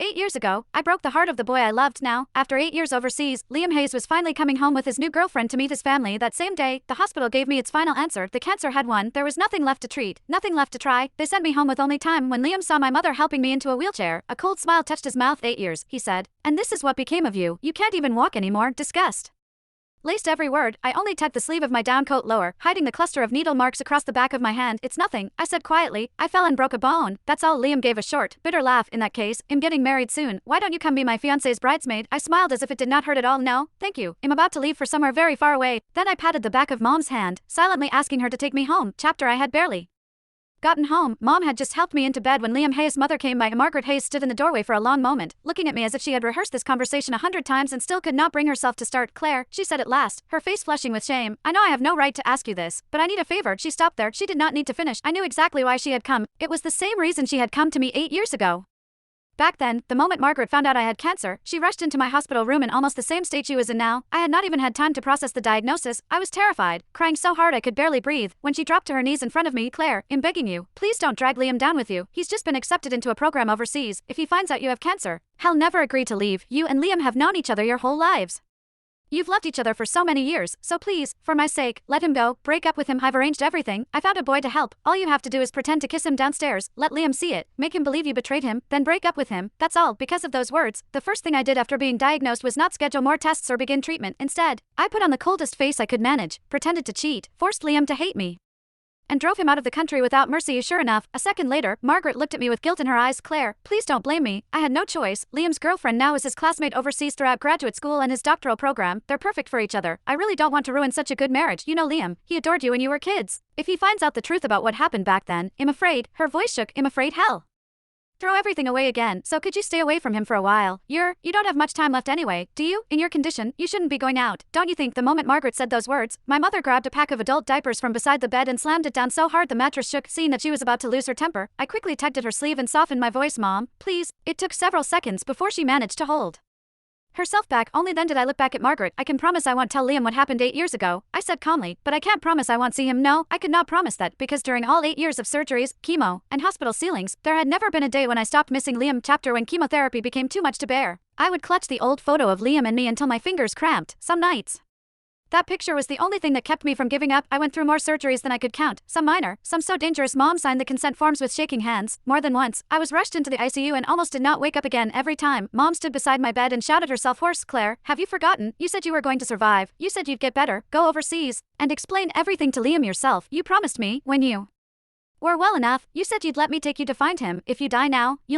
8 years ago, I broke the heart of the boy I loved. Now, after 8 years overseas, Liam Hayes was finally coming home with his new girlfriend to meet his family. That same day, the hospital gave me its final answer. The cancer had won. There was nothing left to treat, nothing left to try. They sent me home with only time. When Liam saw my mother helping me into a wheelchair, a cold smile touched his mouth. 8 years, he said. And this is what became of you. You can't even walk anymore. Disgust laced every word. I only tugged the sleeve of my down coat lower, hiding the cluster of needle marks across the back of my hand. It's nothing, I said quietly. I fell and broke a bone. That's all. Liam gave a short, bitter laugh. In that case, I'm getting married soon. Why don't you come be my fiancé's bridesmaid? I smiled as if it did not hurt at all. No, thank you. I'm about to leave for somewhere very far away. Then I patted the back of Mom's hand, silently asking her to take me home. Chapter I had barely gotten home. Mom had just helped me into bed when Liam Hayes' mother came by. Margaret Hayes stood in the doorway for a long moment, looking at me as if she had rehearsed this conversation 100 times and still could not bring herself to start. Claire, she said at last, her face flushing with shame, I know I have no right to ask you this, but I need a favor. She stopped there. She did not need to finish. I knew exactly why she had come. It was the same reason she had come to me 8 years ago. Back then, the moment Margaret found out I had cancer, she rushed into my hospital room in almost the same state she was in now. I had not even had time to process the diagnosis. I was terrified, crying so hard I could barely breathe. When she dropped to her knees in front of me, Claire, I'm begging you, please don't drag Liam down with you. He's just been accepted into a program overseas. If he finds out you have cancer, he'll never agree to leave. You and Liam have known each other your whole lives. You've loved each other for so many years, so please, for my sake, let him go. Break up with him. I've arranged everything. I found a boy to help. All you have to do is pretend to kiss him downstairs, let Liam see it, make him believe you betrayed him, then break up with him. That's all. Because of those words, the first thing I did after being diagnosed was not schedule more tests or begin treatment. Instead, I put on the coldest face I could manage, pretended to cheat, forced Liam to hate me, and drove him out of the country without mercy. Sure enough, a second later, Margaret looked at me with guilt in her eyes. Claire, please don't blame me. I had no choice. Liam's girlfriend now is his classmate overseas throughout graduate school and his doctoral program. They're perfect for each other. I really don't want to ruin such a good marriage. You know Liam, he adored you when you were kids. If he finds out the truth about what happened back then, I'm afraid, her voice shook, I'm afraid hell throw everything away again. So could you stay away from him for a while? You don't have much time left anyway, do you? In your condition, you shouldn't be going out, don't you think? The moment Margaret said those words, my mother grabbed a pack of adult diapers from beside the bed and slammed it down so hard the mattress shook. Seeing that she was about to lose her temper, I quickly tugged at her sleeve and softened my voice. Mom, please. It took several seconds before she managed to hold herself back. Only then did I look back at Margaret. I can promise I won't tell Liam what happened 8 years ago, I said calmly, but I can't promise I won't see him. No, I could not promise that, because during all 8 years of surgeries, chemo, and hospital ceilings, there had never been a day when I stopped missing Liam. Chapter when chemotherapy became too much to bear. I would clutch the old photo of Liam and me until my fingers cramped. Some nights, that picture was the only thing that kept me from giving up. I went through more surgeries than I could count, some minor, some so dangerous. Mom signed the consent forms with shaking hands. More than once, I was rushed into the ICU and almost did not wake up again. Every time, Mom stood beside my bed and shouted herself hoarse. Claire, have you forgotten? You said you were going to survive. You said you'd get better, go overseas, and explain everything to Liam yourself. You promised me, when you were well enough, you said you'd let me take you to find him. If you die now, you'll